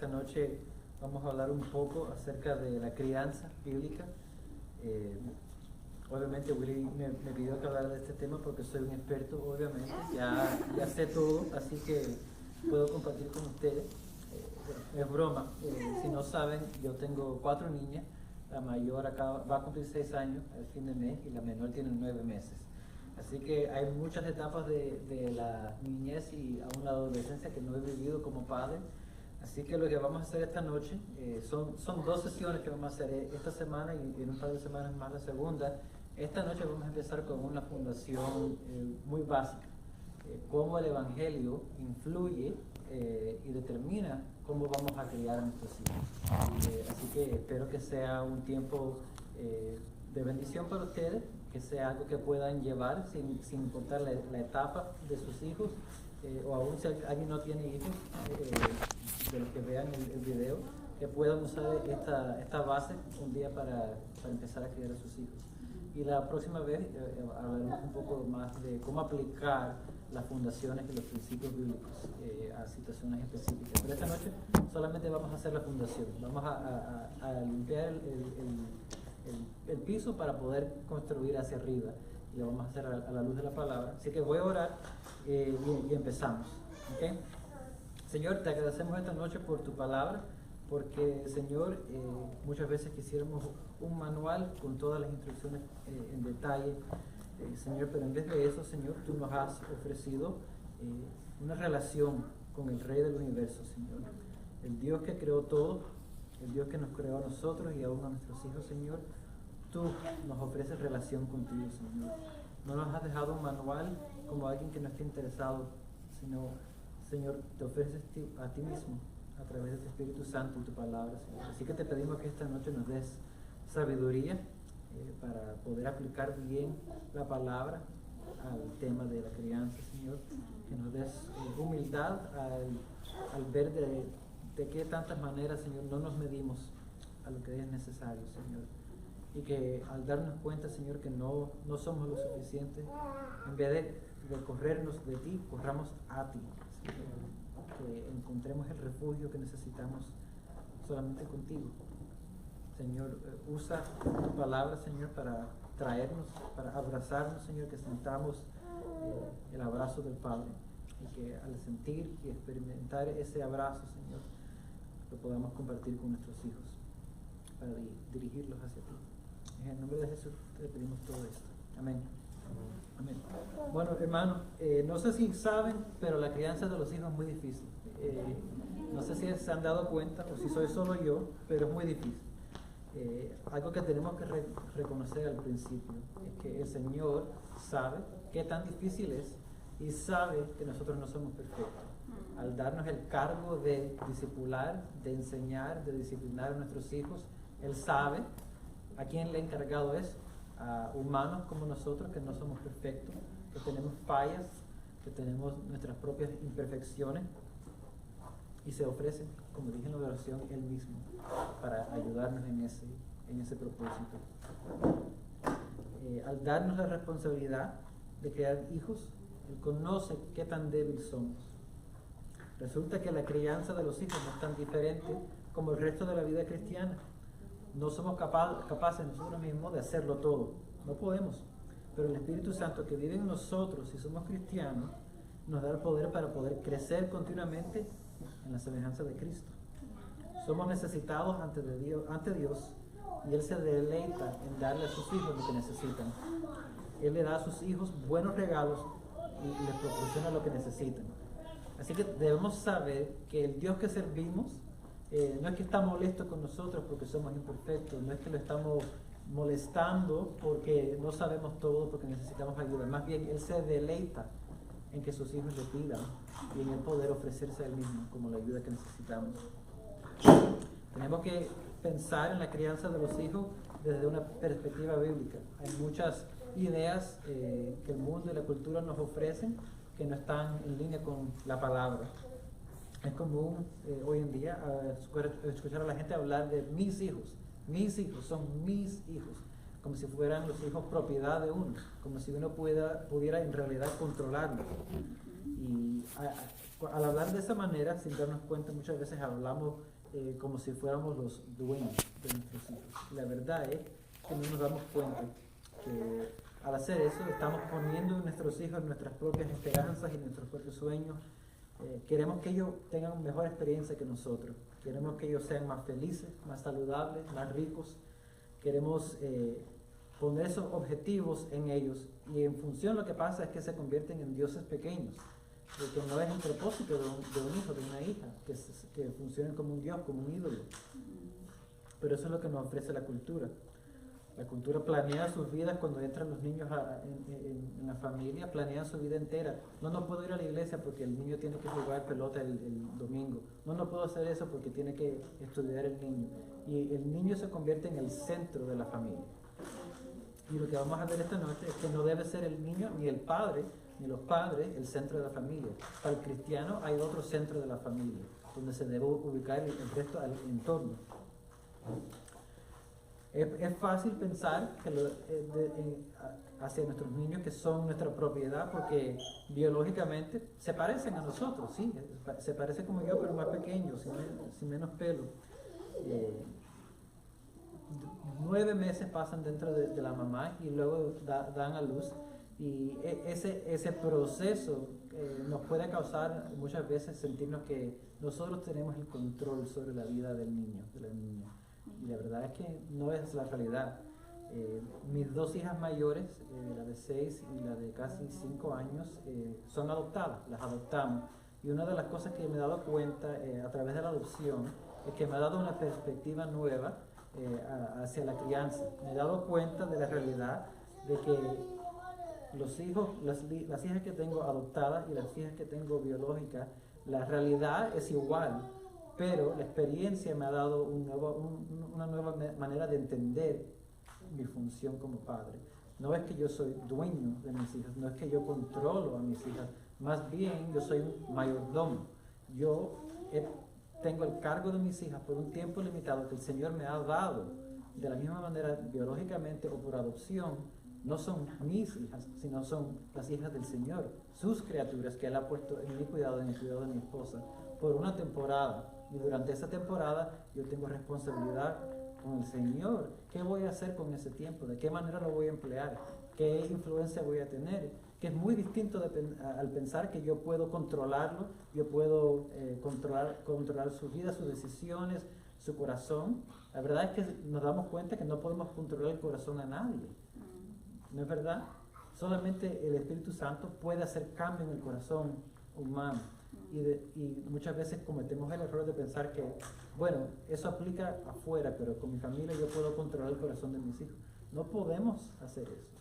Esta noche vamos a hablar un poco acerca de la crianza bíblica. Obviamente Willy me pidió que hablara de este tema porque soy un experto, obviamente, ya sé todo, así que puedo compartir con ustedes. Es broma, si no saben, yo tengo 4 niñas, la mayor va a cumplir 6 años al fin de mes y la menor tiene 9 meses. Así que hay muchas etapas de la niñez y aún la adolescencia que no he vivido como padre. Así que lo que vamos a hacer esta noche son 2 sesiones que vamos a hacer esta semana y en un par de semanas más la segunda. Esta noche vamos a empezar con una fundación muy básica, cómo el Evangelio influye y determina cómo vamos a criar a nuestros hijos. Así que espero que sea un tiempo de bendición para ustedes, que sea algo que puedan llevar sin importar la etapa de sus hijos, o aún si alguien no tiene hijos, de los que vean el video, que puedan usar esta base un día para empezar a criar a sus hijos. Y la próxima vez hablaremos un poco más de cómo aplicar las fundaciones y los principios bíblicos a situaciones específicas. Pero esta noche solamente vamos a hacer la fundación. Vamos a limpiar el piso para poder construir hacia arriba. Y lo vamos a hacer a la luz de la palabra. Así que voy a orar y empezamos. ¿Okay? Señor, te agradecemos esta noche por tu palabra, porque, Señor, muchas veces quisiéramos un manual con todas las instrucciones en detalle, Señor, pero en vez de eso, Señor, tú nos has ofrecido una relación con el Rey del Universo, Señor, el Dios que creó todo, el Dios que nos creó a nosotros y aún a nuestros hijos, Señor. Tú nos ofreces relación contigo, Señor. No nos has dejado un manual como alguien que no esté interesado, sino, Señor, te ofreces a ti mismo a través de tu Espíritu Santo y tu palabra, Señor. Así que te pedimos que esta noche nos des sabiduría para poder aplicar bien la palabra al tema de la crianza, Señor. Que nos des humildad al ver de qué tantas maneras, Señor, no nos medimos a lo que es necesario, Señor. Y que al darnos cuenta, Señor, que no somos lo suficiente, en vez de corrernos de ti, corramos a ti, Señor. Que encontremos el refugio que necesitamos solamente contigo. Señor, usa tu palabra, Señor, para traernos, para abrazarnos, Señor, que sintamos el abrazo del Padre y que al sentir y experimentar ese abrazo, Señor, lo podamos compartir con nuestros hijos para dirigirlos hacia ti. En el nombre de Jesús te pedimos todo esto. Amén. Amén. Bueno, hermanos, no sé si saben, pero la crianza de los hijos es muy difícil. No sé si se han dado cuenta o si soy solo yo, pero es muy difícil. Algo que tenemos que reconocer al principio es que el Señor sabe qué tan difícil es y sabe que nosotros no somos perfectos. Al darnos el cargo de discipular, de enseñar, de disciplinar a nuestros hijos, Él sabe a quién le ha encargado es, a humanos como nosotros, que no somos perfectos, que tenemos fallas, que tenemos nuestras propias imperfecciones, y se ofrece, como dije en la oración, Él mismo para ayudarnos en ese propósito. Al darnos la responsabilidad de crear hijos, Él conoce qué tan débiles somos. Resulta que la crianza de los hijos no es tan diferente como el resto de la vida cristiana. No somos capaces nosotros mismos de hacerlo todo. No podemos. Pero el Espíritu Santo que vive en nosotros, si somos cristianos, nos da el poder para poder crecer continuamente en la semejanza de Cristo. Somos necesitados ante Dios y Él se deleita en darle a sus hijos lo que necesitan. Él le da a sus hijos buenos regalos y les proporciona lo que necesitan. Así que debemos saber que el Dios que servimos no es que está molesto con nosotros porque somos imperfectos, no es que lo estamos molestando porque no sabemos todo, porque necesitamos ayuda. Más bien, Él se deleita en que sus hijos le pidan y en el poder ofrecerse a Él mismo como la ayuda que necesitamos. Tenemos que pensar en la crianza de los hijos desde una perspectiva bíblica. Hay muchas ideas que el mundo y la cultura nos ofrecen que no están en línea con la palabra. Es común hoy en día escuchar a la gente hablar de mis hijos son mis hijos, como si fueran los hijos propiedad de uno, como si uno pudiera en realidad controlarlos. Y al hablar de esa manera, sin darnos cuenta, muchas veces hablamos como si fuéramos los dueños de nuestros hijos. La verdad es que no nos damos cuenta que al hacer eso estamos poniendo en nuestros hijos nuestras propias esperanzas y nuestros propios sueños. Queremos que ellos tengan mejor experiencia que nosotros. Queremos que ellos sean más felices, más saludables, más ricos. Queremos poner esos objetivos en ellos, y en función lo que pasa es que se convierten en dioses pequeños, porque no es el propósito de un hijo, de una hija, que funcionen como un dios, como un ídolo. Pero eso es lo que nos ofrece la cultura. La cultura planea sus vidas cuando entran los niños en la familia, planean su vida entera. No puedo ir a la iglesia porque el niño tiene que jugar pelota el domingo. No puedo hacer eso porque tiene que estudiar el niño. Y el niño se convierte en el centro de la familia. Y lo que vamos a ver esta noche es que no debe ser el niño ni el padre, ni los padres, el centro de la familia. Para el cristiano hay otro centro de la familia, donde se debe ubicar el resto del entorno. Es fácil pensar que hacia nuestros niños que son nuestra propiedad porque biológicamente se parecen a nosotros, sí, se parecen como yo, pero más pequeños, sin menos pelo. 9 meses pasan dentro de la mamá y luego dan a luz, y ese proceso nos puede causar muchas veces sentirnos que nosotros tenemos el control sobre la vida del niño, de la niña, y la verdad es que no es la realidad. Mis 2 hijas mayores, la de 6 y la de casi 5 años, son adoptadas, las adoptamos, y una de las cosas que me he dado cuenta a través de la adopción es que me ha dado una perspectiva nueva hacia la crianza. Me he dado cuenta de la realidad de que los hijos, las hijas que tengo adoptadas y las hijas que tengo biológicas, la realidad es igual, pero la experiencia me ha dado una nueva manera de entender mi función como padre. No es que yo soy dueño de mis hijas, no es que yo controlo a mis hijas, más bien yo soy un mayordomo. Yo tengo el cargo de mis hijas por un tiempo limitado que el Señor me ha dado. De la misma manera, biológicamente o por adopción, no son mis hijas, sino son las hijas del Señor, sus criaturas que Él ha puesto en mi cuidado, en el cuidado de mi esposa, por una temporada. Y durante esa temporada yo tengo responsabilidad con el Señor. ¿Qué voy a hacer con ese tiempo? ¿De qué manera lo voy a emplear? ¿Qué influencia voy a tener? Que es muy distinto al pensar que yo puedo controlarlo, yo puedo controlar su vida, sus decisiones, su corazón. La verdad es que nos damos cuenta que no podemos controlar el corazón a nadie. ¿No es verdad? Solamente el Espíritu Santo puede hacer cambio en el corazón humano. Y muchas veces cometemos el error de pensar que, bueno, eso aplica afuera, pero con mi familia yo puedo controlar el corazón de mis hijos. No podemos hacer eso.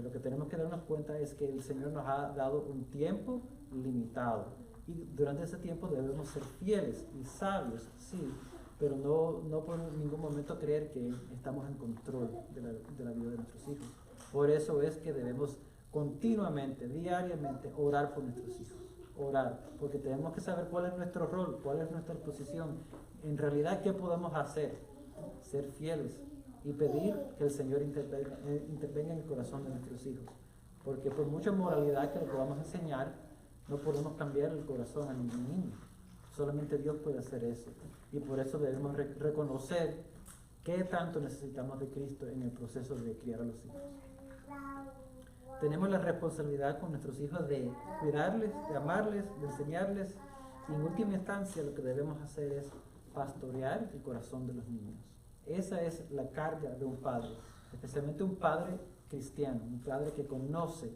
Lo que tenemos que darnos cuenta es que el Señor nos ha dado un tiempo limitado, y durante ese tiempo debemos ser fieles y sabios, sí, pero no por ningún momento creer que estamos en control de la vida de nuestros hijos. Por eso es que debemos continuamente, diariamente, orar por nuestros hijos. Orar, porque tenemos que saber cuál es nuestro rol, cuál es nuestra posición. En realidad, ¿qué podemos hacer? Ser fieles y pedir que el Señor intervenga en el corazón de nuestros hijos. Porque por mucha moralidad que le podamos enseñar, no podemos cambiar el corazón a ningún niño. Solamente Dios puede hacer eso. Y por eso debemos reconocer qué tanto necesitamos de Cristo en el proceso de criar a los hijos. Tenemos la responsabilidad con nuestros hijos de cuidarles, de amarles, de enseñarles. Y en última instancia lo que debemos hacer es pastorear el corazón de los niños. Esa es la carga de un padre, especialmente un padre cristiano, un padre que conoce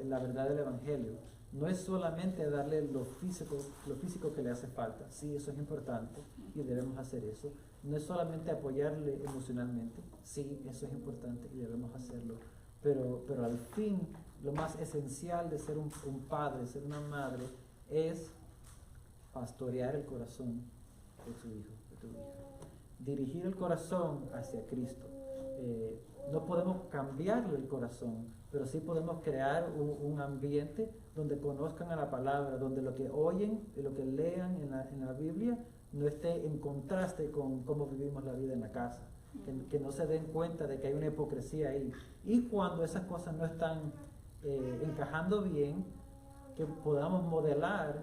la verdad del Evangelio. No es solamente darle lo físico que le hace falta, sí, eso es importante y debemos hacer eso. No es solamente apoyarle emocionalmente, sí, eso es importante y debemos hacerlo. Pero al fin, lo más esencial de ser un padre, ser una madre, es pastorear el corazón de tu hijo, de tu hija. Dirigir el corazón hacia Cristo. No podemos cambiarle el corazón, pero sí podemos crear un ambiente donde conozcan a la palabra, donde lo que oyen y lo que lean en la Biblia no esté en contraste con cómo vivimos la vida en la casa. Que no se den cuenta de que hay una hipocresía ahí. Y cuando esas cosas no están encajando bien, que podamos modelar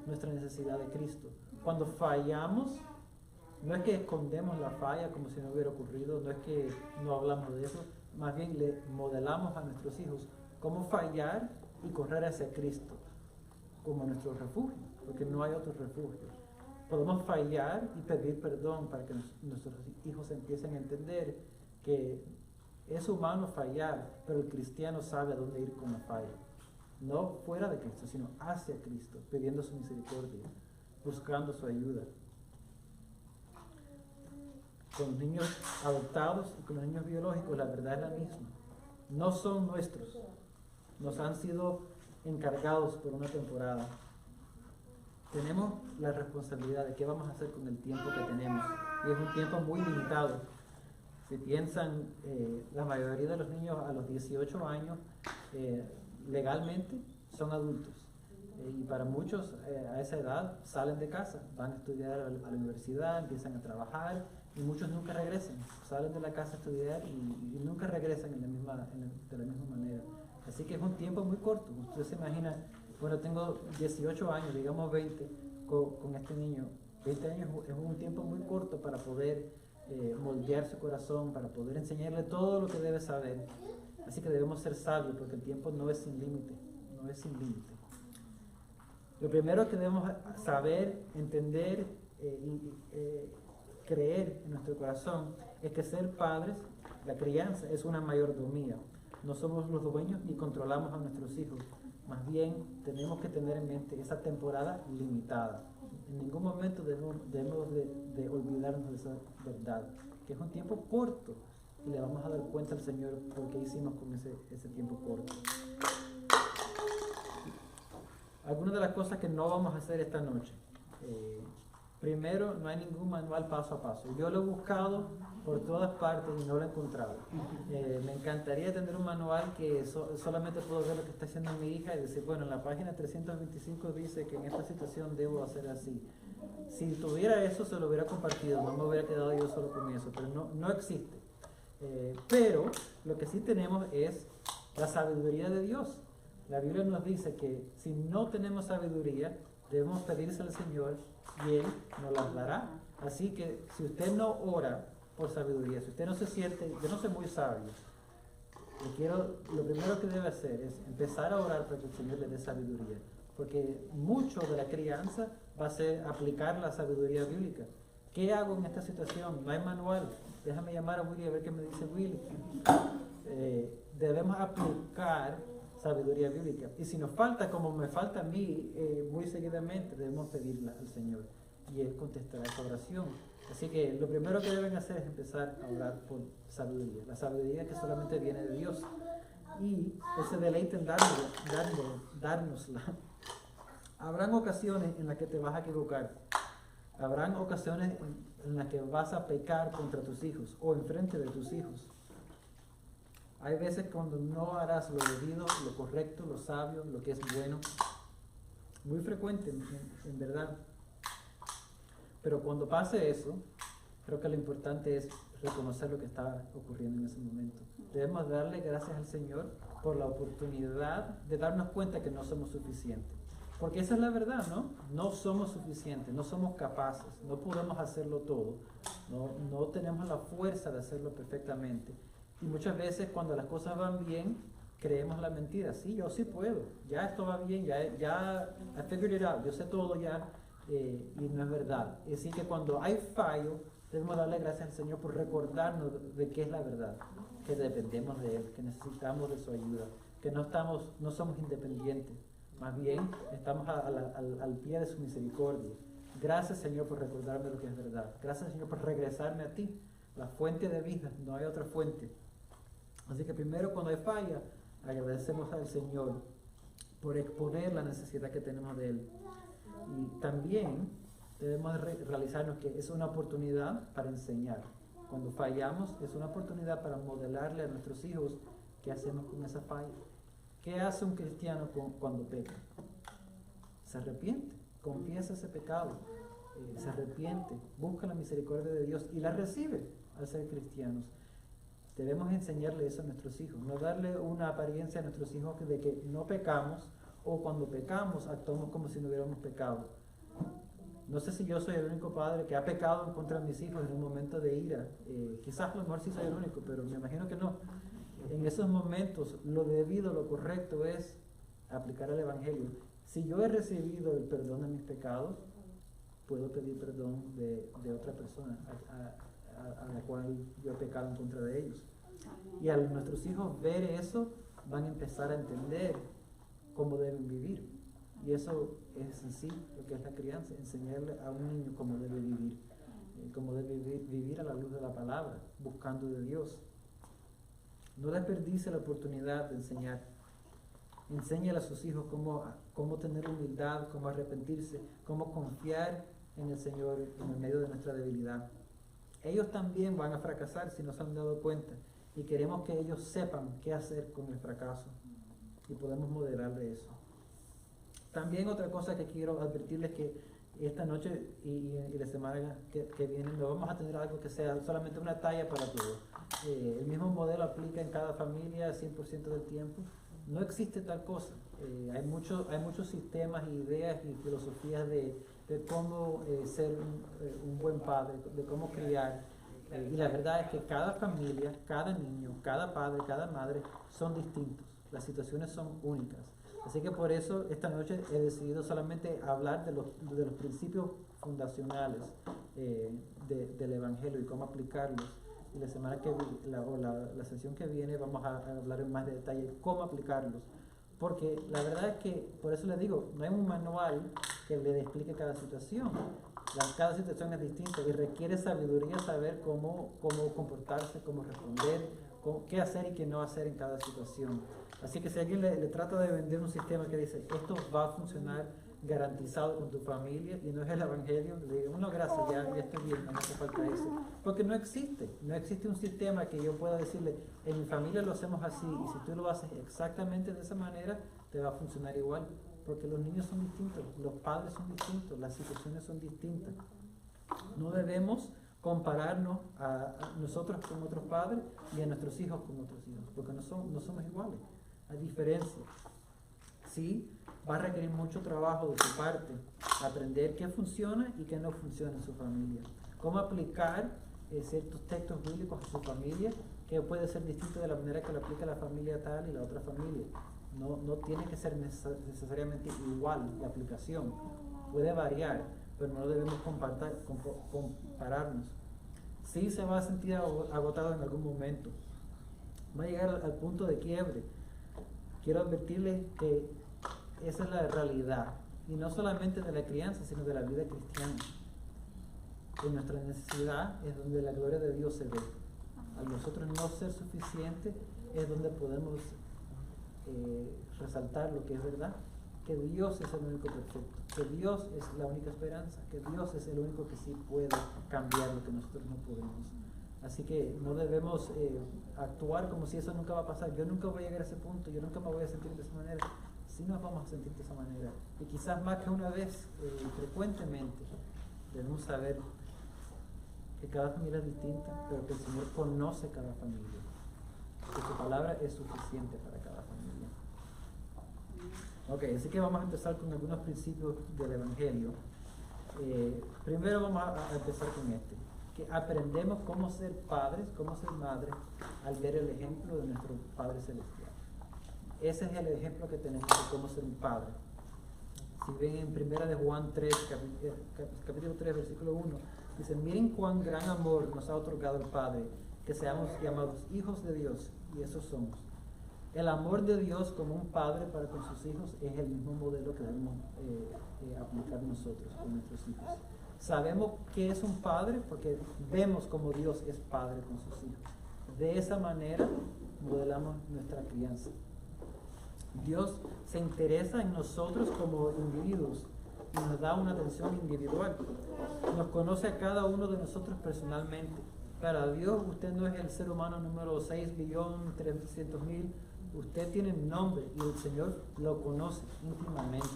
nuestra necesidad de Cristo. Cuando fallamos, no es que escondemos la falla como si no hubiera ocurrido, no es que no hablamos de eso, más bien le modelamos a nuestros hijos cómo fallar y correr hacia Cristo como nuestro refugio, porque no hay otro refugio. Podemos fallar y pedir perdón para que nuestros hijos empiecen a entender que es humano fallar, pero el cristiano sabe a dónde ir con la falla. No fuera de Cristo, sino hacia Cristo, pidiendo su misericordia, buscando su ayuda. Con los niños adoptados y con los niños biológicos la verdad es la misma. No son nuestros. Nos han sido encargados por una temporada. Tenemos la responsabilidad de qué vamos a hacer con el tiempo que tenemos. Y es un tiempo muy limitado. Si piensan, la mayoría de los niños a los 18 años legalmente son adultos. Y para muchos a esa edad salen de casa, van a estudiar a la universidad, empiezan a trabajar y muchos nunca regresan. Salen de la casa a estudiar y nunca regresan de la misma manera. Así que es un tiempo muy corto. Usted se imagina, bueno, tengo 18 años, digamos 20 con este niño. 20 años es un tiempo muy corto para poder moldear su corazón, para poder enseñarle todo lo que debe saber. Así que debemos ser sabios porque el tiempo no es sin límite, no es sin límite. Lo primero que debemos saber, entender y creer en nuestro corazón es que ser padres, la crianza, es una mayordomía. No somos los dueños ni controlamos a nuestros hijos. Más bien tenemos que tener en mente esa temporada limitada. En ningún momento debemos de olvidarnos de esa verdad, que es un tiempo corto y le vamos a dar cuenta al Señor por qué hicimos con ese tiempo corto. Algunas de las cosas que no vamos a hacer esta noche. Primero, no hay ningún manual paso a paso. Yo lo he buscado por todas partes y no lo he encontrado. Me encantaría tener un manual que solamente puedo ver lo que está haciendo mi hija y decir, bueno, en la página 325 dice que en esta situación debo hacer así. Si tuviera eso, se lo hubiera compartido, no me hubiera quedado yo solo con eso, pero no existe. Pero lo que sí tenemos es la sabiduría de Dios. La Biblia nos dice que si no tenemos sabiduría, debemos pedirse al Señor y Él nos las dará. Así que si usted no ora por sabiduría, si usted no se siente, yo no soy muy sabio, lo primero que debe hacer es empezar a orar para que el Señor le dé sabiduría. Porque mucho de la crianza va a ser aplicar la sabiduría bíblica. ¿Qué hago en esta situación? No hay manual. Déjame llamar a Willy a ver qué me dice Willy. Debemos aplicar sabiduría bíblica. Y si nos falta, como me falta a mí muy seguidamente, debemos pedirla al Señor y Él contestará esa oración. Así que lo primero que deben hacer es empezar a orar por sabiduría, la sabiduría que solamente viene de Dios, y Él se deleita en dárnosla. Habrán ocasiones en las que te vas a equivocar, habrán ocasiones en las que vas a pecar contra tus hijos o enfrente de tus hijos. Hay veces cuando no harás lo debido, lo correcto, lo sabio, lo que es bueno. Muy frecuente, en verdad. Pero cuando pase eso, creo que lo importante es reconocer lo que está ocurriendo en ese momento. Debemos darle gracias al Señor por la oportunidad de darnos cuenta que no somos suficientes. Porque esa es la verdad, ¿no? No somos suficientes, no somos capaces, no podemos hacerlo todo. No tenemos la fuerza de hacerlo perfectamente. Y muchas veces cuando las cosas van bien, creemos la mentira. Sí, yo sí puedo. Ya esto va bien, ya I figured it out. Yo sé todo ya y no es verdad. Así que cuando hay fallo, debemos darle gracias al Señor por recordarnos de qué es la verdad. Que dependemos de Él, que necesitamos de su ayuda, que no somos independientes. Más bien, estamos al pie de su misericordia. Gracias, Señor, por recordarme lo que es verdad. Gracias, Señor, por regresarme a ti, la fuente de vida. No hay otra fuente. Así que primero, cuando hay falla, agradecemos al Señor por exponer la necesidad que tenemos de Él. Y también debemos realizarnos que es una oportunidad para enseñar. Cuando fallamos, es una oportunidad para modelarle a nuestros hijos qué hacemos con esa falla. ¿Qué hace un cristiano cuando peca? Se arrepiente, confiesa ese pecado, se arrepiente, busca la misericordia de Dios y la recibe al ser cristianos. Debemos enseñarle eso a nuestros hijos, no darle una apariencia a nuestros hijos de que no pecamos o cuando pecamos, actuamos como si no hubiéramos pecado. No sé si yo soy el único padre que ha pecado en contra de mis hijos en un momento de ira. Quizás a lo mejor sí soy el único, pero me imagino que no. En esos momentos, lo debido, lo correcto es aplicar el Evangelio. Si yo he recibido el perdón de mis pecados, puedo pedir perdón de otra persona a la cual yo he pecado en contra de ellos. Y a nuestros hijos ver eso, van a empezar a entender cómo deben vivir. Y eso es en sí lo que es la crianza, enseñarle a un niño cómo debe vivir, vivir a la luz de la palabra, buscando de Dios. No desperdicie la oportunidad de enseñar. Enséñale a sus hijos cómo tener humildad, cómo arrepentirse, cómo confiar en el Señor en el medio de nuestra debilidad. Ellos también van a fracasar si no se han dado cuenta, y queremos que ellos sepan qué hacer con el fracaso y podemos moderarle eso. También otra cosa que quiero advertirles, que esta noche y la semana que viene no vamos a tener algo que sea solamente una talla para todos. El mismo modelo aplica en cada familia 100% del tiempo. No existe tal cosa. Hay muchos sistemas, ideas y filosofías de cómo ser un buen padre, de cómo criar. Y la verdad es que cada familia, cada niño, cada padre, cada madre son distintos. Las situaciones son únicas. Así que por eso esta noche he decidido solamente hablar de los principios fundacionales del Evangelio y cómo aplicarlos. Y la semana la sesión que viene vamos a hablar en más detalle de cómo aplicarlos. Porque la verdad es que, por eso les digo, no hay un manual que le explique cada situación. Cada situación es distinta y requiere sabiduría saber cómo comportarse, cómo responder, qué hacer y qué no hacer en cada situación. Así que si alguien le trata de vender un sistema que dice esto va a funcionar garantizado con tu familia y no es el Evangelio, le digo, no, gracias, ya estoy bien, no hace falta eso. Porque no existe un sistema que yo pueda decirle, en mi familia lo hacemos así, y si tú lo haces exactamente de esa manera, te va a funcionar igual. Porque los niños son distintos, los padres son distintos, las situaciones son distintas. No debemos compararnos a nosotros con otros padres y a nuestros hijos con otros hijos, porque no somos iguales. Hay diferencias. Sí, va a requerir mucho trabajo de su parte, aprender qué funciona y qué no funciona en su familia. Cómo aplicar ciertos textos bíblicos a su familia, que puede ser distinto de la manera que lo aplica la familia tal y la otra familia. No tiene que ser necesariamente igual la aplicación. Puede variar, pero no debemos compararnos. Sí se va a sentir agotado en algún momento. Va a llegar al punto de quiebre. Quiero advertirles que esa es la realidad. Y no solamente de la crianza, sino de la vida cristiana. En nuestra necesidad es donde la gloria de Dios se ve. Al nosotros no ser suficiente es donde podemos resaltar lo que es verdad, que Dios es el único perfecto, que Dios es la única esperanza, que Dios es el único que sí puede cambiar lo que nosotros no podemos. Así que no debemos actuar como si eso nunca va a pasar. Yo nunca voy a llegar a ese punto, yo nunca me voy a sentir de esa manera. Sí nos vamos a sentir de esa manera, y quizás más que una vez, frecuentemente. Debemos saber que cada familia es distinta, pero que el Señor conoce cada familia, que su palabra es suficiente para cada familia. Ok, así que vamos a empezar con algunos principios del Evangelio. Primero vamos a empezar con este, que aprendemos cómo ser padres, cómo ser madres, al ver el ejemplo de nuestro Padre Celestial. Ese es el ejemplo que tenemos de cómo ser un padre. Si ven en 1 de Juan 3, capítulo 3, versículo 1, dice, miren cuán gran amor nos ha otorgado el Padre, que seamos llamados hijos de Dios, y eso somos. El amor de Dios como un padre para con sus hijos es el mismo modelo que debemos aplicar nosotros con nuestros hijos. Sabemos que es un padre porque vemos como Dios es padre con sus hijos. De esa manera modelamos nuestra crianza. Dios se interesa en nosotros como individuos y nos da una atención individual. Nos conoce a cada uno de nosotros personalmente. Para Dios, usted no es el ser humano número 6.300.000. Usted tiene un nombre y el Señor lo conoce íntimamente.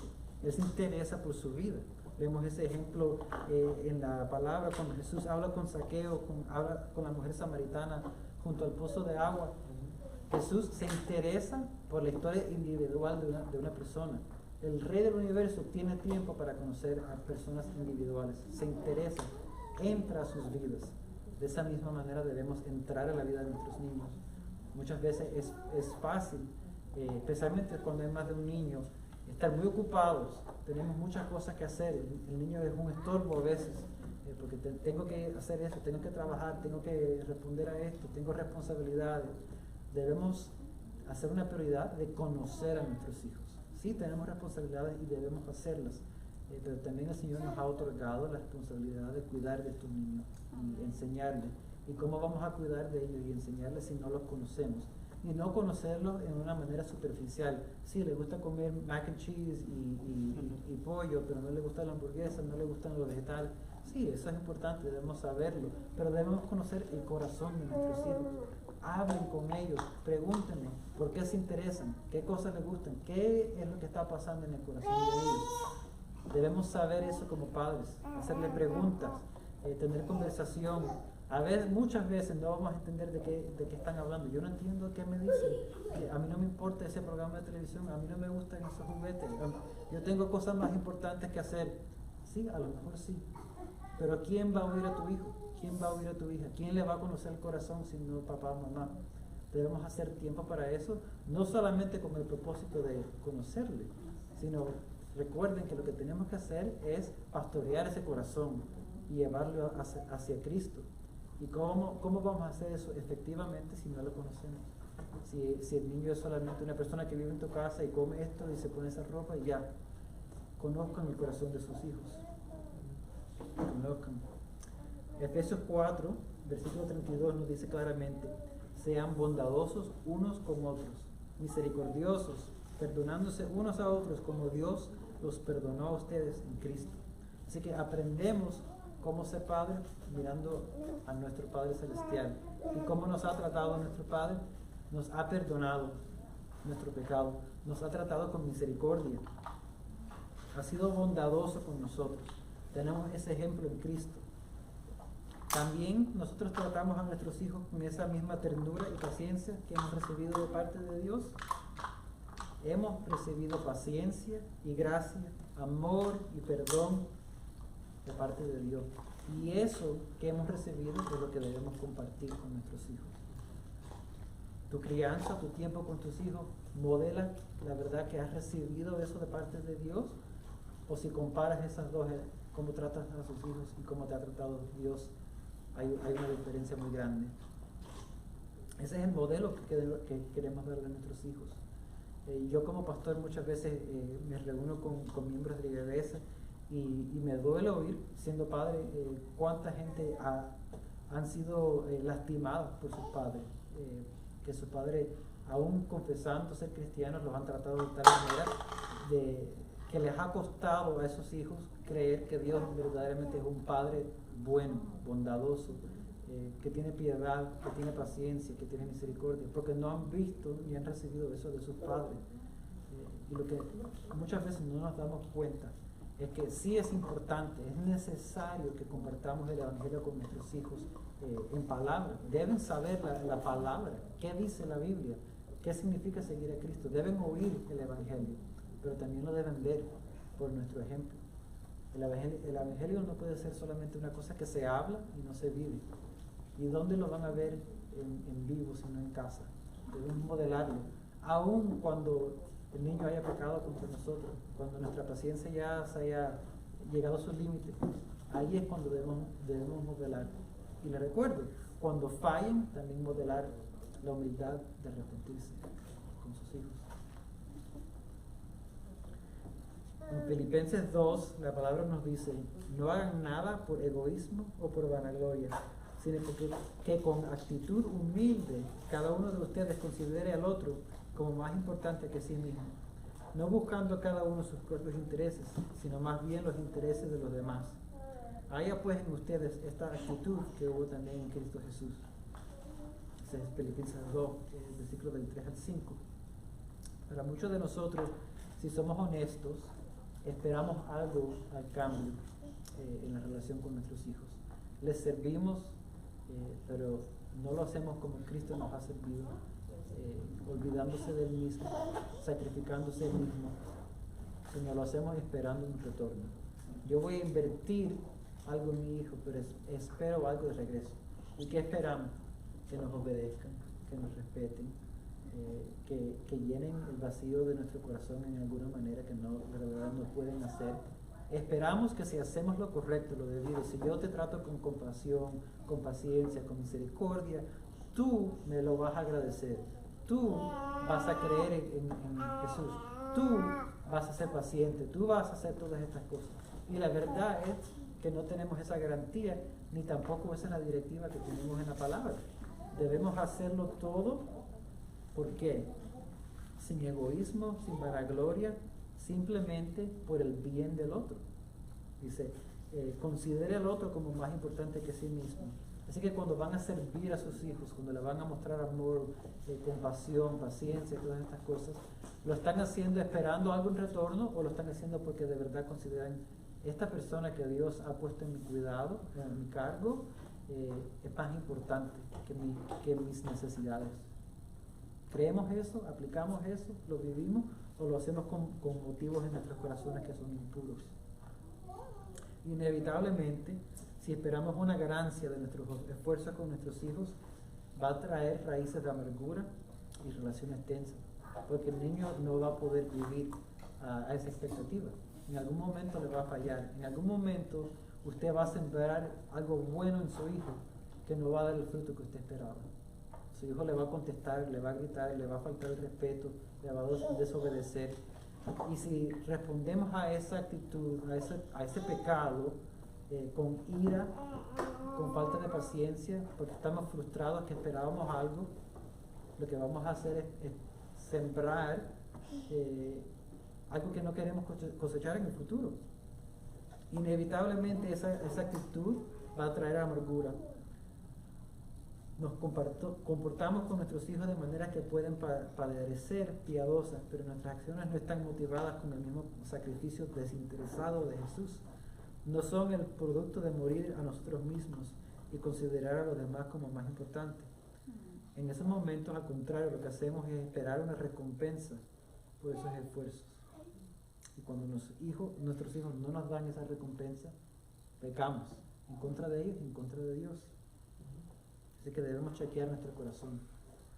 Él se interesa por su vida. Vemos ese ejemplo en la palabra cuando Jesús habla con Zaqueo, habla con la mujer samaritana junto al pozo de agua. Jesús se interesa por la historia individual de una persona. El Rey del Universo tiene tiempo para conocer a personas individuales, se interesa, entra a sus vidas. De esa misma manera debemos entrar a la vida de nuestros niños. Muchas veces es fácil, especialmente cuando hay más de un niño, estar muy ocupados, tenemos muchas cosas que hacer, el niño es un estorbo a veces, porque tengo que hacer esto, tengo que trabajar, tengo que responder a esto, tengo responsabilidades. Debemos hacer una prioridad de conocer a nuestros hijos. Sí, tenemos responsabilidades y debemos hacerlas, pero también el Señor nos ha otorgado la responsabilidad de cuidar de estos niños y enseñarles. ¿Y cómo vamos a cuidar de ellos y enseñarles si no los conocemos? Y no conocerlos en una manera superficial. Sí, le gusta comer mac and cheese y pollo, pero no le gusta la hamburguesa, no le gustan los vegetales. Sí, eso es importante, debemos saberlo, pero debemos conocer el corazón de nuestros hijos. Hablen con ellos, pregúntenle por qué se interesan, qué cosas les gustan, qué es lo que está pasando en el corazón de ellos. Debemos saber eso como padres, hacerle preguntas, tener conversación. A ver, muchas veces no vamos a entender de qué están hablando. Yo no entiendo qué me dicen. A mí no me importa ese programa de televisión, a mí no me gustan esos juguetes. Yo tengo cosas más importantes que hacer. Sí, a lo mejor sí. Pero ¿quién va a oír a tu hijo? ¿Quién va a oír a tu hija? ¿Quién le va a conocer el corazón si no papá o mamá? Debemos hacer tiempo para eso, no solamente con el propósito de conocerle, sino recuerden que lo que tenemos que hacer es pastorear ese corazón y llevarlo hacia Cristo. ¿Y cómo vamos a hacer eso efectivamente si no lo conocemos? Si el niño es solamente una persona que vive en tu casa y come esto y se pone esa ropa y ya. Conozcan el corazón de sus hijos. Conozcan. Efesios 4, versículo 32 nos dice claramente: sean bondadosos unos con otros, misericordiosos, perdonándose unos a otros como Dios los perdonó a ustedes en Cristo. Así que aprendemos cómo ser padres mirando a nuestro Padre Celestial. ¿Y cómo nos ha tratado nuestro Padre? Nos ha perdonado nuestro pecado, nos ha tratado con misericordia, ha sido bondadoso con nosotros. Tenemos ese ejemplo en Cristo. También nosotros tratamos a nuestros hijos con esa misma ternura y paciencia que hemos recibido de parte de Dios. Hemos recibido paciencia y gracia, amor y perdón de parte de Dios. Y eso que hemos recibido es lo que debemos compartir con nuestros hijos. Tu crianza, tu tiempo con tus hijos, modela la verdad que has recibido eso de parte de Dios. O si comparas esas dos, cómo tratas a sus hijos y cómo te ha tratado Dios, hay una diferencia muy grande. Ese es el modelo que queremos dar de nuestros hijos. Yo como pastor muchas veces me reúno con miembros de la iglesia y me duele oír, siendo padre, cuánta gente han sido lastimadas por sus padres, que sus padres, aún confesando ser cristianos, los han tratado de tal manera que les ha costado a esos hijos creer que Dios verdaderamente es un padre bueno, bondadoso, que tiene piedad, que tiene paciencia, que tiene misericordia, porque no han visto ni han recibido eso de sus padres. Y lo que muchas veces no nos damos cuenta es que sí es importante, es necesario que compartamos el Evangelio con nuestros hijos en palabra. Deben saber la palabra, qué dice la Biblia, qué significa seguir a Cristo. Deben oír el Evangelio, pero también lo deben ver por nuestro ejemplo. El Evangelio no puede ser solamente una cosa que se habla y no se vive. ¿Y dónde lo van a ver en vivo si no en casa? Debemos modelarlo, aun cuando el niño haya pecado contra nosotros, cuando nuestra paciencia ya se haya llegado a sus límites. Ahí es cuando debemos modelar. Y les recuerdo, cuando fallen, también modelar la humildad de arrepentirse con sus hijos. En Filipenses 2, la palabra nos dice: no hagan nada por egoísmo o por vanagloria, sino que con actitud humilde cada uno de ustedes considere al otro como más importante que sí mismo, no buscando cada uno sus propios intereses, sino más bien los intereses de los demás. Haya pues en ustedes esta actitud que hubo también en Cristo Jesús. Ese es Filipenses 2, versículos del 3 al 5. Para muchos de nosotros, si somos honestos, esperamos algo al cambio en la relación con nuestros hijos. Les servimos, pero no lo hacemos como Cristo nos ha servido, olvidándose de Él mismo, sacrificándose Él mismo. sino lo hacemos esperando un retorno. Yo voy a invertir algo en mi hijo, pero espero algo de regreso. ¿Y qué esperamos? Que nos obedezcan, que nos respeten, que llenen el vacío de nuestro corazón en alguna manera que no, de verdad no pueden hacer. Esperamos que si hacemos lo correcto, lo debido, si yo te trato con compasión, con paciencia, con misericordia, tú me lo vas a agradecer. Tú vas a creer en Jesús. Tú vas a ser paciente. Tú vas a hacer todas estas cosas. Y la verdad es que no tenemos esa garantía, ni tampoco esa es la directiva que tenemos en la palabra. Debemos hacerlo todo, ¿por qué? Sin egoísmo, sin vanagloria, simplemente por el bien del otro. Dice, considere al otro como más importante que sí mismo. Así que cuando van a servir a sus hijos, cuando le van a mostrar amor, compasión, paciencia, todas estas cosas, ¿lo están haciendo esperando algo en retorno o lo están haciendo porque de verdad consideran esta persona que Dios ha puesto en mi cuidado, en mi cargo, es más importante que mis necesidades? ¿Creemos eso? ¿Aplicamos eso? ¿Lo vivimos? ¿O lo hacemos con motivos en nuestros corazones que son impuros? Inevitablemente, si esperamos una ganancia de nuestros esfuerzos con nuestros hijos, va a traer raíces de amargura y relaciones tensas, porque el niño no va a poder vivir a esa expectativa. En algún momento le va a fallar, en algún momento usted va a sembrar algo bueno en su hijo que no va a dar el fruto que usted esperaba. Su hijo le va a contestar, le va a gritar, le va a faltar el respeto, le va a desobedecer. Y si respondemos a esa actitud, a ese pecado, con ira, con falta de paciencia, porque estamos frustrados que esperábamos algo, lo que vamos a hacer es sembrar algo que no queremos cosechar en el futuro. Inevitablemente esa actitud va a traer amargura. Nos comportamos con nuestros hijos de manera que pueden parecer piadosas, pero nuestras acciones no están motivadas con el mismo sacrificio desinteresado de Jesús. No son el producto de morir a nosotros mismos y considerar a los demás como más importantes. En esos momentos, al contrario, lo que hacemos es esperar una recompensa por esos esfuerzos. Y cuando nuestros hijos no nos dan esa recompensa, pecamos en contra de ellos y en contra de Dios. Así que debemos chequear nuestro corazón.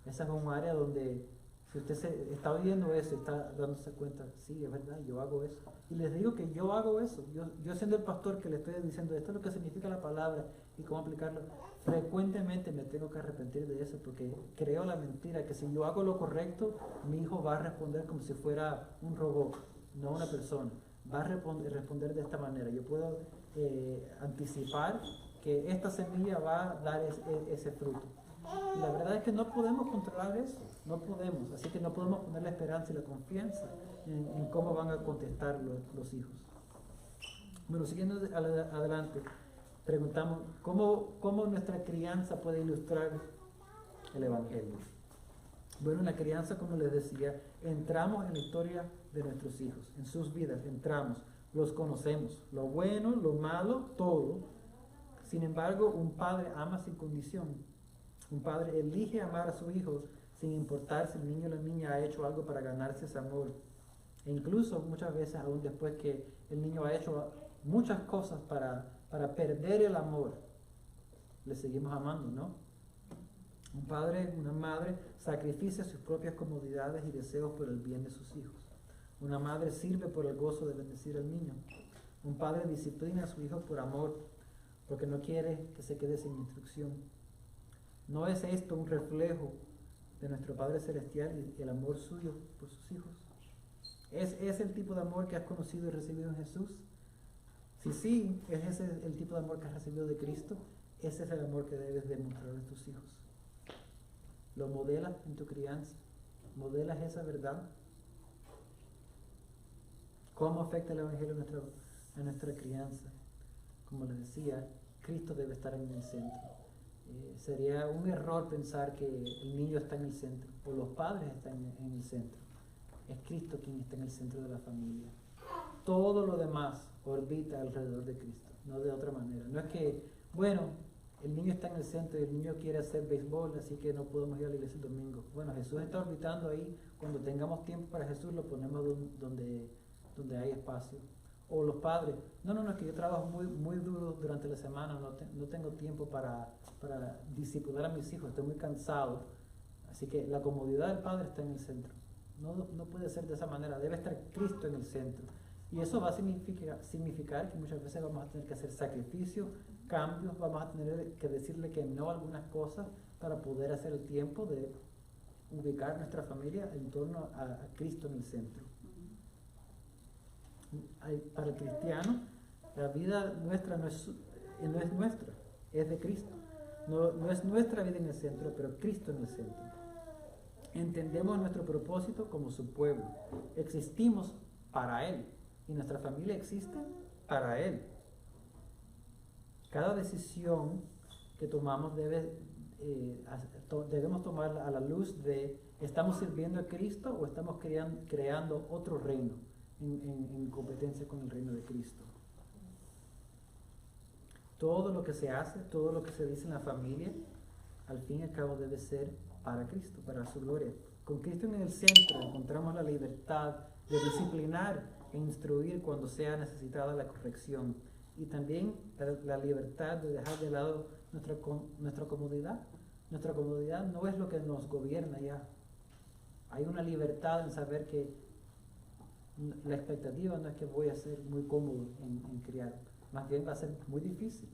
Esa es un área donde, si usted está oyendo eso, está dándose cuenta, sí, es verdad, yo hago eso. Y les digo que yo hago eso. Yo siendo el pastor que le estoy diciendo, esto es lo que significa la palabra y cómo aplicarlo, frecuentemente me tengo que arrepentir de eso porque creo la mentira, que si yo hago lo correcto, mi hijo va a responder como si fuera un robot, no una persona. Va a responder de esta manera. Yo puedo anticipar que esta semilla va a dar ese fruto. Y la verdad es que no podemos controlar eso, no podemos, así que no podemos poner la esperanza y la confianza en cómo van a contestar los hijos. Bueno, siguiendo adelante, preguntamos, ¿cómo nuestra crianza puede ilustrar el Evangelio? Bueno, en la crianza, como les decía, entramos en la historia de nuestros hijos, en sus vidas, entramos, los conocemos, lo bueno, lo malo, todo. Sin embargo, un padre ama sin condición. Un padre elige amar a su hijo sin importar si el niño o la niña ha hecho algo para ganarse ese amor. E incluso muchas veces, aún después que el niño ha hecho muchas cosas para perder el amor, le seguimos amando, ¿no? Un padre, una madre sacrifica sus propias comodidades y deseos por el bien de sus hijos. Una madre sirve por el gozo de bendecir al niño. Un padre disciplina a su hijo por amor, porque no quiere que se quede sin instrucción. ¿No es esto un reflejo de nuestro Padre Celestial y el amor suyo por sus hijos? ¿Es el tipo de amor que has conocido y recibido en Jesús? Si sí, ¿es ese el tipo de amor que has recibido de Cristo? Ese es el amor que debes demostrar a tus hijos. ¿Lo modelas en tu crianza? ¿Modelas esa verdad? ¿Cómo afecta el Evangelio a nuestra crianza? Como les decía, Cristo debe estar en el centro. Sería un error pensar que el niño está en el centro o los padres están en el centro. Es Cristo quien está en el centro de la familia. Todo lo demás orbita alrededor de Cristo, no de otra manera. No es que, bueno, el niño está en el centro y el niño quiere hacer béisbol, así que no podemos ir a la iglesia el domingo. Bueno, Jesús está orbitando ahí. Cuando tengamos tiempo para Jesús, lo ponemos donde donde hay espacio. O los padres, no, es que yo trabajo muy duro durante la semana, no tengo tiempo para discipular a mis hijos, estoy muy cansado. Así que la comodidad del padre está en el centro. No puede ser de esa manera, debe estar Cristo en el centro. Y eso va a significar que muchas veces vamos a tener que hacer sacrificios, cambios, vamos a tener que decirle que no a algunas cosas para poder hacer el tiempo de ubicar nuestra familia en torno a Cristo en el centro. Para el cristiano, la vida nuestra no es nuestra, es de Cristo. No es nuestra vida en el centro, pero Cristo en el centro. Entendemos nuestro propósito como su pueblo. Existimos para Él y nuestra familia existe para Él. Cada decisión que tomamos debemos tomarla a la luz de ¿estamos sirviendo a Cristo o estamos creando otro reino en competencia con el reino de Cristo? Todo lo que se hace, todo lo que se dice en la familia, al fin y al cabo debe ser para Cristo, para su gloria. Con Cristo en el centro encontramos la libertad de disciplinar e instruir cuando sea necesitada la corrección, y también la libertad de dejar de lado nuestra comodidad. Nuestra comodidad no es lo que nos gobierna ya. Hay una libertad en saber que la expectativa no es que voy a ser muy cómodo en criar, más bien va a ser muy difícil.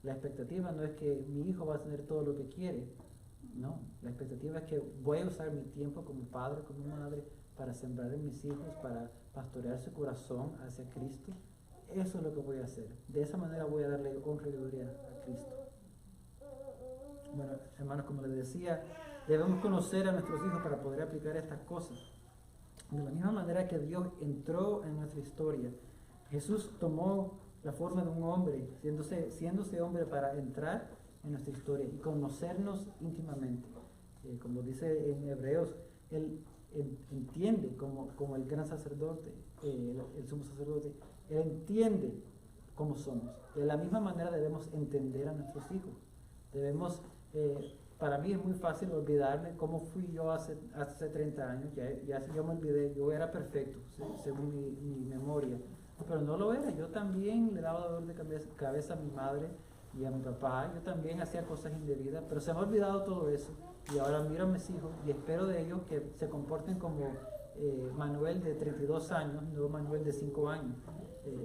La expectativa no es que mi hijo va a tener todo lo que quiere, no. La expectativa es que voy a usar mi tiempo como padre, como madre, para sembrar en mis hijos, para pastorear su corazón hacia Cristo. Eso es lo que voy a hacer. De esa manera voy a darle honra y gloria a Cristo. Bueno, hermanos, como les decía, debemos conocer a nuestros hijos para poder aplicar estas cosas. De la misma manera que Dios entró en nuestra historia, Jesús tomó la forma de un hombre, siéndose hombre para entrar en nuestra historia y conocernos íntimamente. Como dice en Hebreos, Él entiende como el gran sacerdote, el sumo sacerdote, Él entiende cómo somos. De la misma manera debemos entender a nuestros hijos. Para mí es muy fácil olvidarme cómo fui yo hace 30 años, ya yo me olvidé, yo era perfecto, según mi memoria, pero no lo era. Yo también le daba dolor de cabeza a mi madre y a mi papá, yo también hacía cosas indebidas, pero se me ha olvidado todo eso, y ahora miro a mis hijos y espero de ellos que se comporten como Manuel de 32 años, no Manuel de 5 años.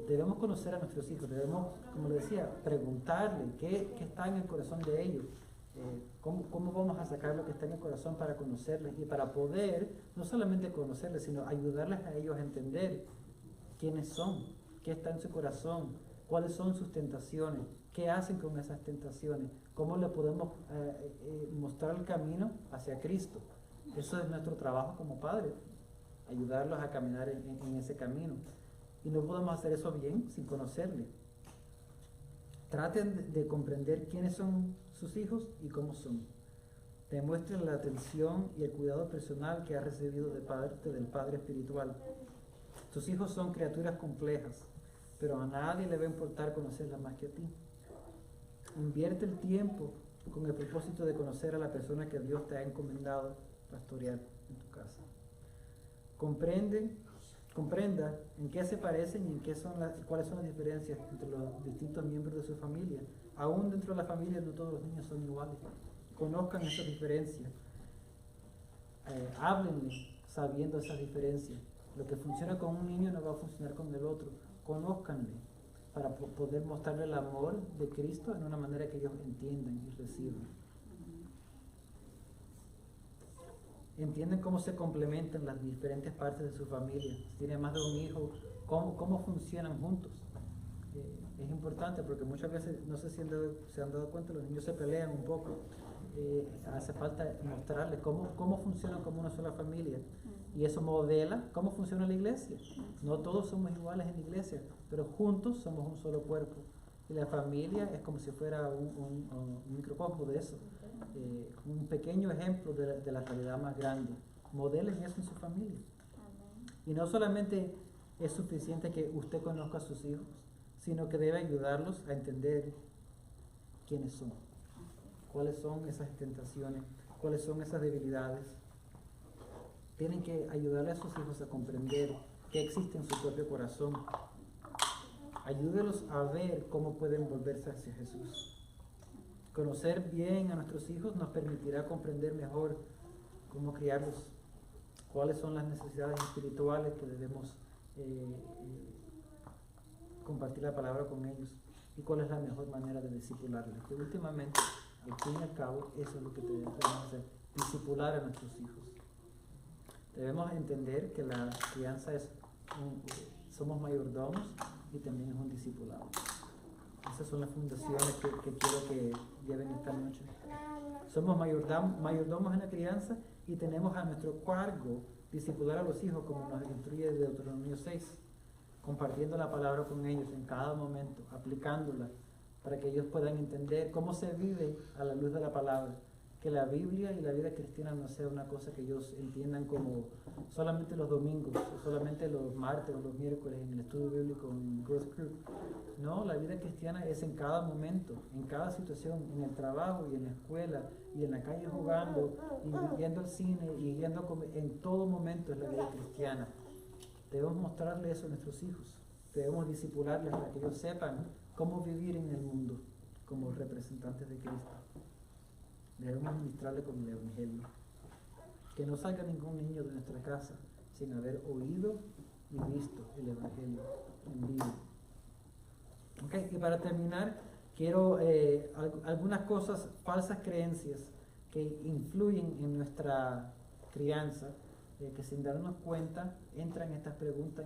Debemos conocer a nuestros hijos, debemos, como les decía, preguntarle qué está en el corazón de ellos. ¿Cómo vamos a sacar lo que está en el corazón para conocerles y para poder no solamente conocerles, sino ayudarles a ellos a entender quiénes son, qué está en su corazón, cuáles son sus tentaciones, qué hacen con esas tentaciones, cómo le podemos mostrar el camino hacia Cristo. Eso es nuestro trabajo como padres, ayudarlos a caminar en ese camino, y no podemos hacer eso bien sin conocerle. Traten de comprender quiénes son sus hijos y cómo son. Demuestren la atención y el cuidado personal que ha recibido de parte del Padre Espiritual. Tus hijos son criaturas complejas, pero a nadie le va a importar conocerlas más que a ti. Invierte el tiempo con el propósito de conocer a la persona que Dios te ha encomendado pastorear en tu casa. Comprenda en qué se parecen y cuáles son las diferencias entre los distintos miembros de su familia. Aún dentro de la familia no todos los niños son iguales. Conozcan esas diferencias. Háblenle sabiendo esas diferencias. Lo que funciona con un niño no va a funcionar con el otro. Conózcanle para poder mostrarle el amor de Cristo en una manera que ellos entiendan y reciban. Entienden cómo se complementan las diferentes partes de su familia. Si tienen más de un hijo, cómo funcionan juntos. Es importante porque muchas veces, no sé si se han dado cuenta, los niños se pelean un poco. Hace falta mostrarles cómo funcionan como una sola familia. Y eso modela cómo funciona la iglesia. No todos somos iguales en la iglesia, pero juntos somos un solo cuerpo. Y la familia es como si fuera un microcosmo de eso. Un pequeño ejemplo de la realidad más grande. Modelen eso en su familia. Y no solamente es suficiente que usted conozca a sus hijos, sino que debe ayudarlos a entender quiénes son, cuáles son esas tentaciones, cuáles son esas debilidades. Tienen que ayudarle a sus hijos a comprender qué existe en su propio corazón. Ayúdelos a ver cómo pueden volverse hacia Jesús. Conocer bien a nuestros hijos nos permitirá comprender mejor cómo criarlos, cuáles son las necesidades espirituales que debemos compartir la palabra con ellos y cuál es la mejor manera de discipularlos. Que últimamente, al fin y al cabo, eso es lo que debemos hacer, discipular a nuestros hijos. Debemos entender que la crianza somos mayordomos y también es un discipulado. Esas son las fundaciones que quiero que lleven esta noche. Somos mayordomos en la crianza y tenemos a nuestro cargo discipular a los hijos, como nos instruye Deuteronomio 6, compartiendo la palabra con ellos en cada momento, aplicándola para que ellos puedan entender cómo se vive a la luz de la palabra. Que la Biblia y la vida cristiana no sea una cosa que ellos entiendan como solamente los domingos, o solamente los martes o los miércoles en el estudio bíblico, en Growth Group. No, la vida cristiana es en cada momento, en cada situación, en el trabajo y en la escuela, y en la calle jugando, y yendo al cine, y yendo a comer. En todo momento es la vida cristiana. Debemos mostrarle eso a nuestros hijos. Debemos discipularles para que ellos sepan cómo vivir en el mundo como representantes de Cristo. Debemos ministrarle con el Evangelio. Que no salga ningún niño de nuestra casa sin haber oído y visto el Evangelio en vivo. Okay, y para terminar, quiero algunas cosas, falsas creencias que influyen en nuestra crianza, que sin darnos cuenta entran estas preguntas,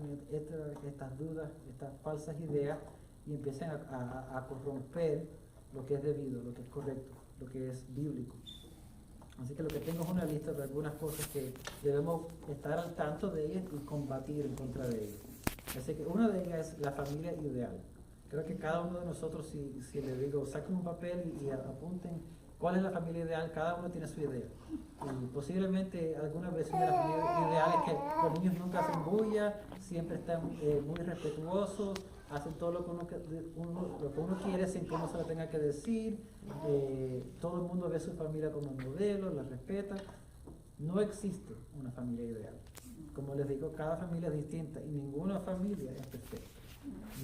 estas dudas, estas falsas ideas y empiezan a corromper lo que es debido, lo que es correcto, lo que es bíblico. Así que lo que tengo es una lista de algunas cosas que debemos estar al tanto de ellas y combatir en contra de ellas. Así que una de ellas es la familia ideal. Creo que cada uno de nosotros, si le digo, saquen un papel y apunten cuál es la familia ideal, cada uno tiene su idea. Y posiblemente algunas veces la familia ideal es que los niños nunca hacen bulla, siempre están muy respetuosos, hacen todo lo que uno quiere sin que uno se lo tenga que decir, todo el mundo ve a su familia como modelo, la respeta. No existe una familia ideal. Como les digo, cada familia es distinta y ninguna familia es perfecta.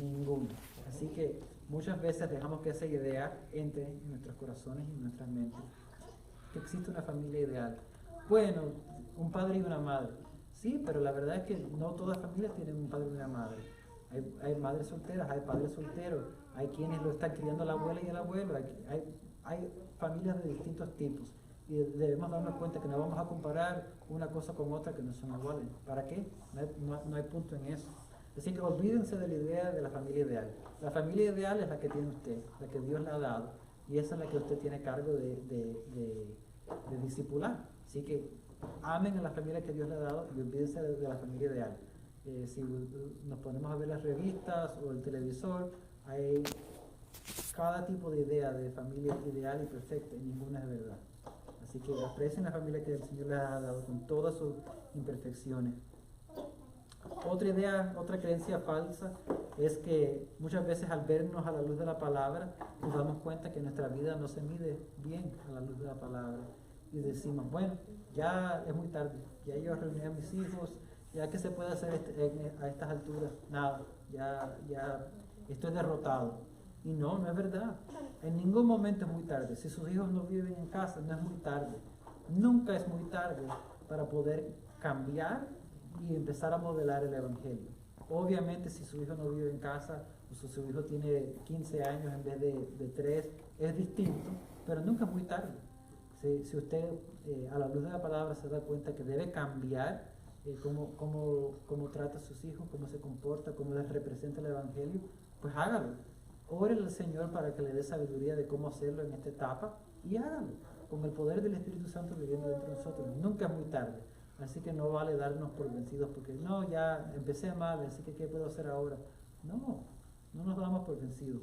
Ninguna. Así que muchas veces dejamos que esa idea entre en nuestros corazones y en nuestras mentes. Que existe una familia ideal. Bueno, un padre y una madre. Sí, pero la verdad es que no todas las familias tienen un padre y una madre. Hay madres solteras, hay padres solteros, hay quienes lo están criando la abuela y el abuelo, hay familias de distintos tipos. Y debemos darnos cuenta que no vamos a comparar una cosa con otra que no son iguales. ¿Para qué? No hay punto en eso. Así que olvídense de la idea de la familia ideal. La familia ideal es la que tiene usted, la que Dios le ha dado, y esa es la que usted tiene cargo de discipular. Así que amen a la familia que Dios le ha dado y olvídense de la familia ideal. Si nos ponemos a ver las revistas o el televisor, hay cada tipo de idea de familia ideal y perfecta y ninguna es verdad. Así que aprecien la familia que el Señor les ha dado con todas sus imperfecciones. Otra idea, otra creencia falsa es que muchas veces al vernos a la luz de la palabra nos damos cuenta que nuestra vida no se mide bien a la luz de la palabra y decimos, bueno, ya es muy tarde, ya yo reuní a mis hijos, ya que se puede hacer a estas alturas, nada, ya estoy derrotado. Y no es verdad. En ningún momento es muy tarde. Si sus hijos no viven en casa, no es muy tarde. Nunca es muy tarde para poder cambiar y empezar a modelar el Evangelio. Obviamente, si su hijo no vive en casa, o si su hijo tiene 15 años en vez de 3, es distinto, pero nunca es muy tarde. Si usted a la luz de la palabra se da cuenta que debe cambiar cómo trata a sus hijos, cómo se comporta, cómo les representa el Evangelio, pues hágalo. Ore al Señor para que le dé sabiduría de cómo hacerlo en esta etapa y hágalo, con el poder del Espíritu Santo viviendo dentro de nosotros. Nunca es muy tarde. Así que no vale darnos por vencidos porque no, ya empecé mal, así que ¿qué puedo hacer ahora? No nos damos por vencidos.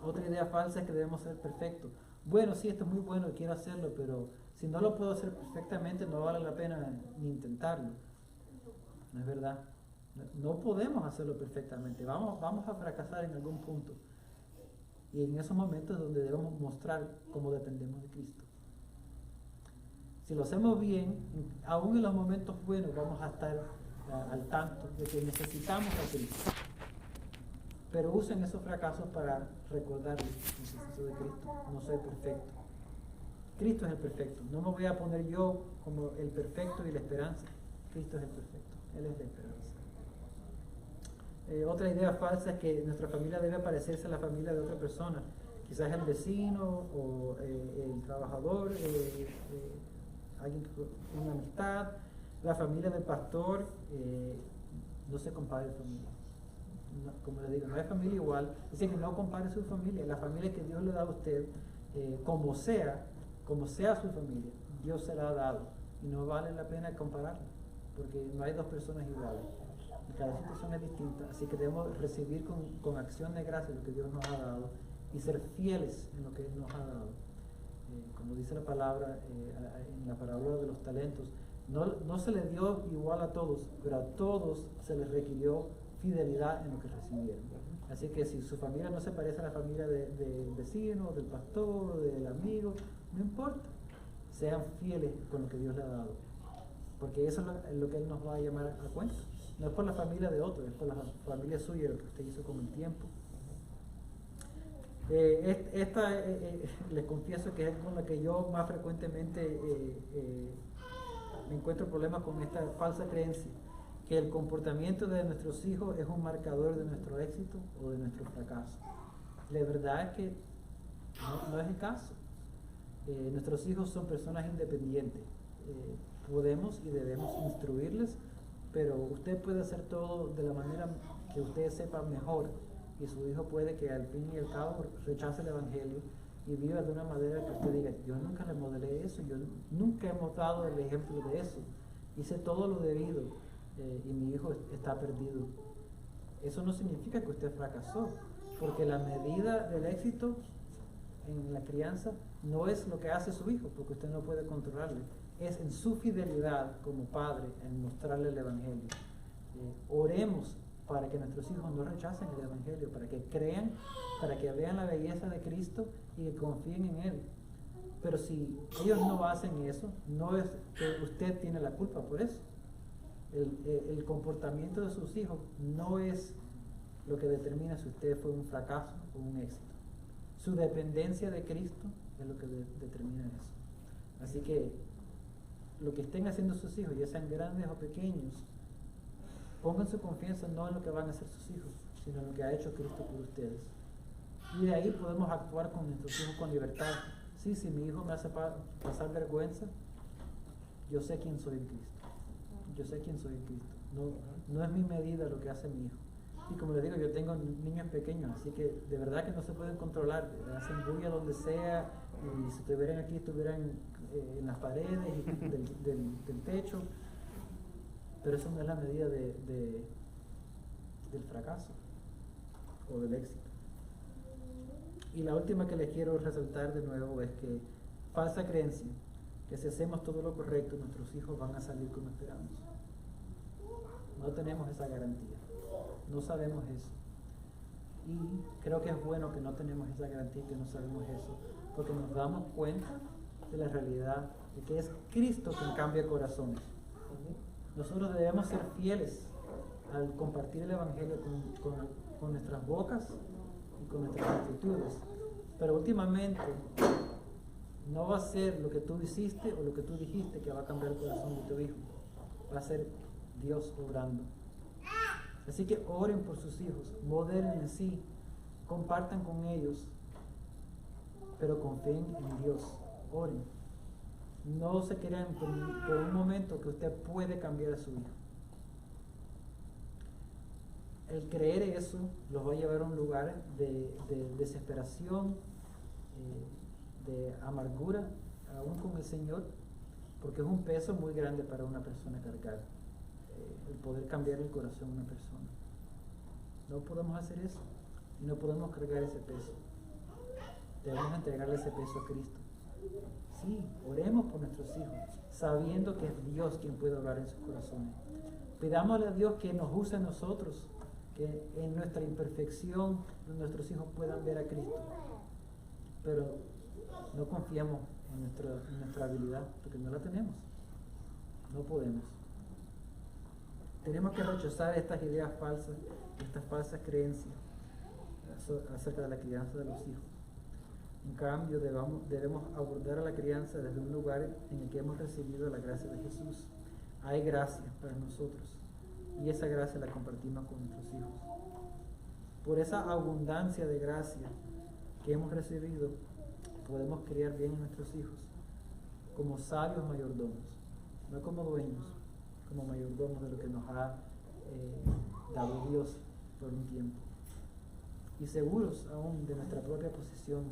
Otra idea falsa es que debemos ser perfectos. Bueno, sí, esto es muy bueno, quiero hacerlo, pero si no lo puedo hacer perfectamente, no vale la pena ni intentarlo. No es verdad. No podemos hacerlo perfectamente. Vamos a fracasar en algún punto. Y en esos momentos es donde debemos mostrar cómo dependemos de Cristo. Si lo hacemos bien, aún en los momentos buenos vamos a estar al tanto de que necesitamos a Cristo. Pero usen esos fracasos para recordarles: necesito de Cristo, no soy perfecto. Cristo es el perfecto. No me voy a poner yo como el perfecto y la esperanza. Cristo es el perfecto, Él es la esperanza. Otra idea falsa es que nuestra familia debe parecerse a la familia de otra persona. Quizás el vecino o el trabajador, alguien con una amistad, la familia del pastor. No se compare familia. No, como le digo, no hay familia igual. Dice que no compare su familia. La familia que Dios le da a usted, como sea su familia, Dios se la ha dado. Y no vale la pena compararla, porque no hay dos personas iguales. Y cada situación es distinta. Así que debemos recibir con acción de gracia lo que Dios nos ha dado y ser fieles en lo que Él nos ha dado. Como dice la palabra, en la parábola de los talentos, no se les dio igual a todos, pero a todos se les requirió fidelidad en lo que recibieron. Así que si su familia no se parece a la familia del vecino, del pastor, del amigo, no importa, sean fieles con lo que Dios les ha dado, porque eso es lo que Él nos va a llamar a cuenta. No es por la familia de otro, es por la familia suya, lo que usted hizo con el tiempo. Les confieso que es con la que yo más frecuentemente me encuentro problemas con esta falsa creencia, que el comportamiento de nuestros hijos es un marcador de nuestro éxito o de nuestro fracaso. La verdad es que no es el caso. Nuestros hijos son personas independientes. Podemos y debemos instruirles, pero usted puede hacer todo de la manera que usted sepa mejor, y su hijo puede que al fin y al cabo rechace el Evangelio y viva de una manera que usted diga: yo nunca le modelé eso, yo nunca hemos dado el ejemplo de eso, hice todo lo debido, y mi hijo está perdido. Eso no significa que usted fracasó, porque la medida del éxito en la crianza no es lo que hace su hijo, porque usted no puede controlarle, es en su fidelidad como padre en mostrarle el Evangelio. Oremos para que nuestros hijos no rechacen el Evangelio, para que crean, para que vean la belleza de Cristo y que confíen en Él. Pero si ellos no hacen eso, no es que usted tiene la culpa por eso. El comportamiento de sus hijos no es lo que determina si usted fue un fracaso o un éxito. Su dependencia de Cristo es lo que determina eso. Así que lo que estén haciendo sus hijos, ya sean grandes o pequeños, pongan su confianza no en lo que van a hacer sus hijos, sino en lo que ha hecho Cristo por ustedes. Y de ahí podemos actuar con nuestros hijos con libertad. Sí, si mi hijo me hace pasar vergüenza, yo sé quién soy en Cristo. Yo sé quién soy en Cristo. No es mi medida lo que hace mi hijo. Y como les digo, yo tengo niños pequeños, así que de verdad que no se pueden controlar. Hacen bulla donde sea, y si estuvieran aquí, estuvieran en las paredes del techo. Pero eso no es la medida del fracaso o del éxito. Y la última que les quiero resaltar de nuevo es que falsa creencia, que si hacemos todo lo correcto, nuestros hijos van a salir como esperamos. No tenemos esa garantía, no sabemos eso. Y creo que es bueno que no tenemos esa garantía, que no sabemos eso, porque nos damos cuenta de la realidad de que es Cristo quien cambia corazones. Nosotros debemos ser fieles al compartir el Evangelio con nuestras bocas y con nuestras actitudes. Pero últimamente no va a ser lo que tú hiciste o lo que tú dijiste que va a cambiar el corazón de tu hijo. Va a ser Dios obrando. Así que oren por sus hijos, modelen en sí, compartan con ellos, pero confíen en Dios. Oren. No se crean por un momento que usted puede cambiar a su hijo. El creer eso los va a llevar a un lugar de desesperación, de amargura, aún con el Señor, porque es un peso muy grande para una persona cargar, el poder cambiar el corazón de una persona. No podemos hacer eso y no podemos cargar ese peso. Debemos entregarle ese peso a Cristo. Sí, oremos por nuestros hijos, sabiendo que es Dios quien puede obrar en sus corazones. Pidámosle a Dios que nos use a nosotros, que en nuestra imperfección nuestros hijos puedan ver a Cristo. Pero no confiamos en nuestra habilidad, porque no la tenemos. No podemos. Tenemos que rechazar estas ideas falsas, estas falsas creencias acerca de la crianza de los hijos. En cambio, debemos abordar a la crianza desde un lugar en el que hemos recibido la gracia de Jesús. Hay gracia para nosotros y esa gracia la compartimos con nuestros hijos. Por esa abundancia de gracia que hemos recibido, podemos criar bien a nuestros hijos como sabios mayordomos, no como dueños, como mayordomos de lo que nos ha dado Dios por un tiempo. Y seguros aún de nuestra propia posición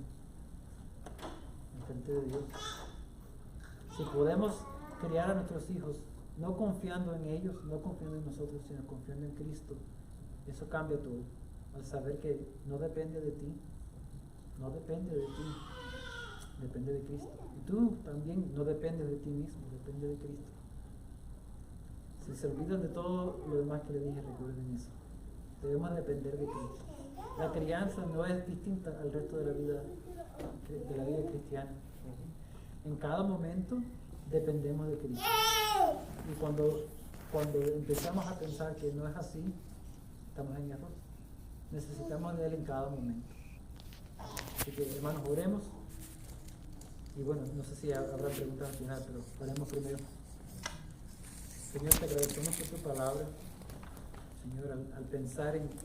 en frente de Dios. Si podemos criar a nuestros hijos no confiando en ellos, no confiando en nosotros, sino confiando en Cristo, eso cambia todo. Al saber que no depende de ti, no depende de ti, depende de Cristo. Y tú también no dependes de ti mismo, depende de Cristo. Si se olvidan de todo lo demás que le dije, recuerden eso. Debemos depender de Cristo. La crianza no es distinta al resto de la vida cristiana. En cada momento dependemos de Cristo. Y cuando empezamos a pensar que no es así, estamos en error. Necesitamos de Él en cada momento. Así que, hermanos, oremos. Y bueno, no sé si habrá preguntas al final, pero oremos primero. Señor, te agradecemos por tu palabra. Señor, al pensar en